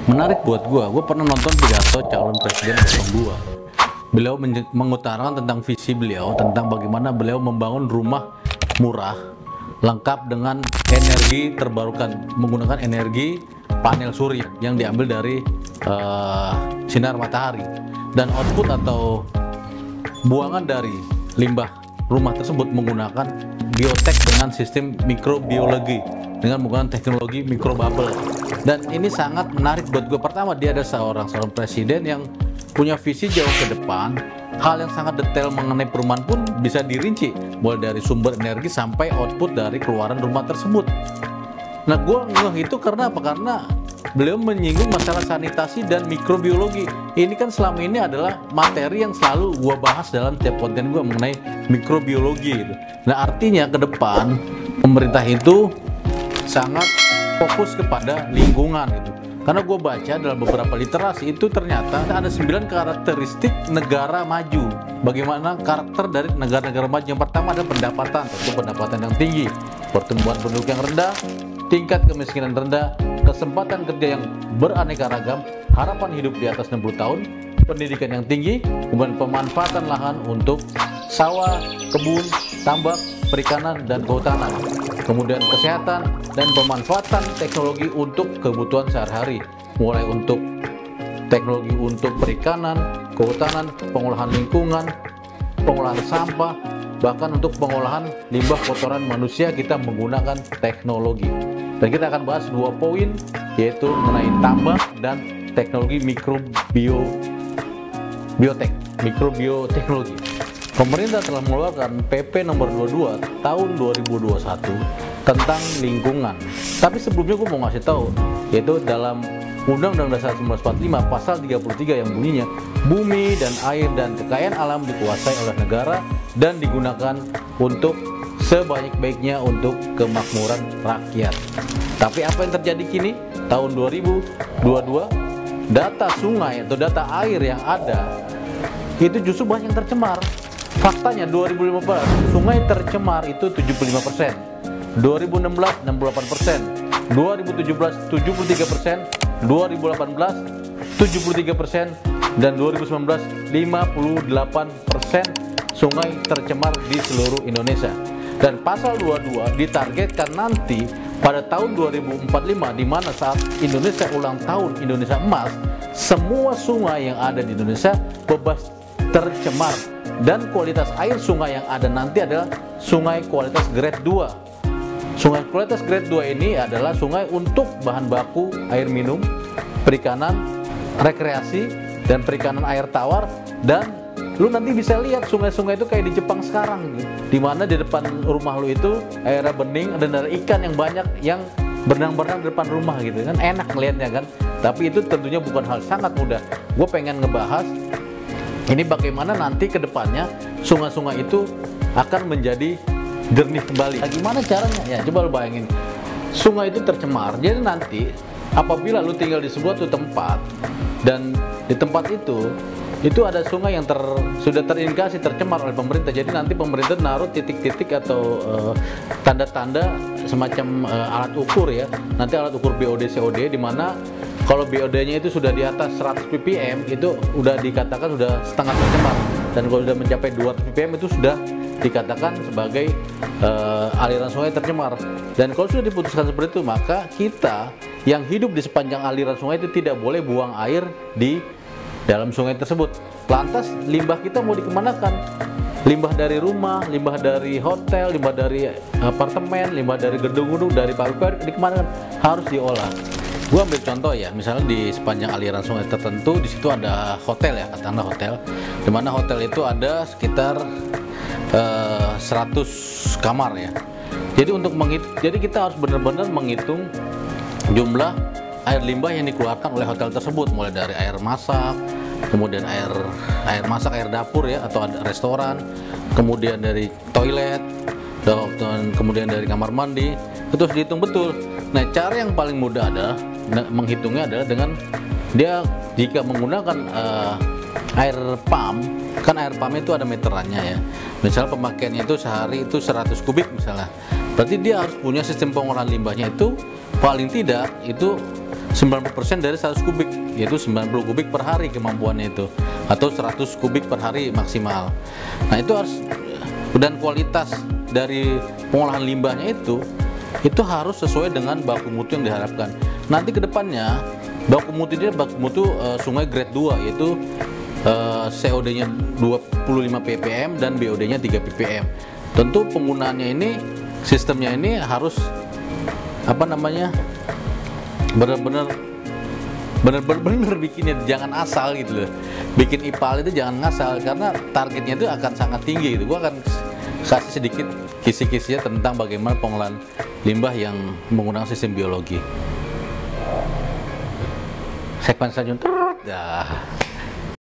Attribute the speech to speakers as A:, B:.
A: Menarik buat gue pernah nonton pidato calon presiden 02. Beliau mengutarakan tentang visi beliau, tentang bagaimana beliau membangun rumah murah, lengkap dengan energi terbarukan, menggunakan energi panel surya yang diambil dari sinar matahari. Dan output atau buangan dari limbah rumah tersebut menggunakan biotek dengan sistem mikrobiologi, dengan menggunakan teknologi mikrobubble. Dan ini sangat menarik buat gue. Pertama, dia ada seorang presiden yang punya visi jauh ke depan. Hal yang sangat detail mengenai perumahan pun bisa dirinci, mulai dari sumber energi sampai output dari keluaran rumah tersebut. Nah, gue ngeh itu karena apa? Karena beliau menyinggung masalah sanitasi dan mikrobiologi. Ini kan selama ini adalah materi yang selalu gue bahas dalam tiap konten gue mengenai mikrobiologi gitu. Nah, artinya ke depan pemerintah itu sangat fokus kepada lingkungan gitu. Karena gue baca dalam beberapa literasi itu ternyata ada 9 karakteristik negara maju. Bagaimana karakter dari negara-negara maju? Yang pertama adalah pendapatan, tentu pendapatan yang tinggi, pertumbuhan penduduk yang rendah, tingkat kemiskinan rendah, kesempatan kerja yang beraneka ragam, harapan hidup di atas 60 tahun, pendidikan yang tinggi, kemudian pemanfaatan lahan untuk sawah, kebun, tambak, perikanan, dan kehutanan, kemudian kesehatan dan pemanfaatan teknologi untuk kebutuhan sehari-hari, mulai untuk teknologi untuk perikanan, kehutanan, pengolahan lingkungan, pengolahan sampah, bahkan untuk pengolahan limbah kotoran manusia kita menggunakan teknologi. Dan kita akan bahas 2 poin, yaitu mengenai tambak dan teknologi mikrobioteknologi. Pemerintah telah mengeluarkan PP nomor 22 tahun 2021 tentang lingkungan. Tapi sebelumnya gue mau ngasih tahu, yaitu dalam Undang-Undang Dasar 1945 pasal 33 yang bunyinya, bumi dan air dan kekayaan alam dikuasai oleh negara dan digunakan untuk sebaik-baiknya untuk kemakmuran rakyat. Tapi apa yang terjadi kini? Tahun 2022, data sungai atau data air yang ada itu justru banyak yang tercemar. Faktanya 2015 sungai tercemar itu 75%, 2016 68%, 2017 73%, 2018 73%, dan 2019 58% sungai tercemar di seluruh Indonesia. Dan pasal 22 ditargetkan nanti pada tahun 2045, di mana saat Indonesia ulang tahun Indonesia Emas, semua sungai yang ada di Indonesia bebas tercemar. Dan kualitas air sungai yang ada nanti adalah sungai kualitas grade 2. Sungai kualitas grade 2 ini adalah sungai untuk bahan baku air minum, perikanan, rekreasi, dan perikanan air tawar. Dan lu nanti bisa lihat sungai-sungai itu kayak di Jepang sekarang, di mana di depan rumah lu itu airnya bening dan ada ikan yang banyak yang berenang-berenang di depan rumah gitu kan, enak ngeliatnya kan. Tapi itu tentunya bukan hal sangat mudah. Gue pengen ngebahas ini bagaimana nanti ke depannya sungai-sungai itu akan menjadi jernih kembali. Nah, gimana caranya? Ya, coba lu bayangin. Sungai itu tercemar. Jadi nanti apabila lu tinggal di sebuah tempat dan di tempat itu ada sungai yang sudah terindikasi tercemar oleh pemerintah. Jadi nanti pemerintah naruh titik-titik atau tanda-tanda semacam alat ukur ya. Nanti alat ukur BOD COD, di mana kalau BOD-nya itu sudah di atas 100 ppm itu udah dikatakan sudah setengah tercemar. Dan kalau sudah mencapai 200 ppm itu sudah dikatakan sebagai aliran sungai tercemar. Dan kalau sudah diputuskan seperti itu, maka kita yang hidup di sepanjang aliran sungai itu tidak boleh buang air di dalam sungai tersebut. Lantas limbah kita mau dikemanakan? Limbah dari rumah, limbah dari hotel, limbah dari apartemen, limbah dari gedung-gedung, dari pabrik dikemanakan? Harus diolah. Gue ambil contoh ya, misalnya di sepanjang aliran sungai tertentu, di situ ada hotel ya, katakanlah hotel, dimana hotel itu ada sekitar 100 kamar ya. Jadi kita harus benar-benar menghitung jumlah air limbah yang dikeluarkan oleh hotel tersebut, mulai dari air masak, kemudian air masak, air dapur ya, atau ada restoran, kemudian dari toilet, dan kemudian dari kamar mandi, itu harus dihitung betul. Nah, cara yang paling mudah adalah menghitungnya adalah dengan dia jika menggunakan air pump, kan air pump itu ada meterannya ya. Misalnya pemakaiannya itu sehari itu 100 kubik misalnya. Berarti dia harus punya sistem pengolahan limbahnya itu paling tidak itu 90% dari 100 kubik, yaitu 90 kubik per hari kemampuannya itu, atau 100 kubik per hari maksimal. Nah itu harus, dan kualitas dari pengolahan limbahnya itu harus sesuai dengan baku mutu yang diharapkan. Nanti kedepannya baku mutu sungai grade 2, yaitu COD-nya 25 ppm dan BOD-nya 3 ppm. Tentu penggunaannya ini, sistemnya ini harus bener-bener bikinnya, jangan asal gitu loh. Bikin IPAL itu jangan ngasal, karena targetnya itu akan sangat tinggi gitu. Gua akan kasih sedikit kisi-kisinya tentang bagaimana pengolahan limbah yang menggunakan sistem biologi. Segmen selanjutnya.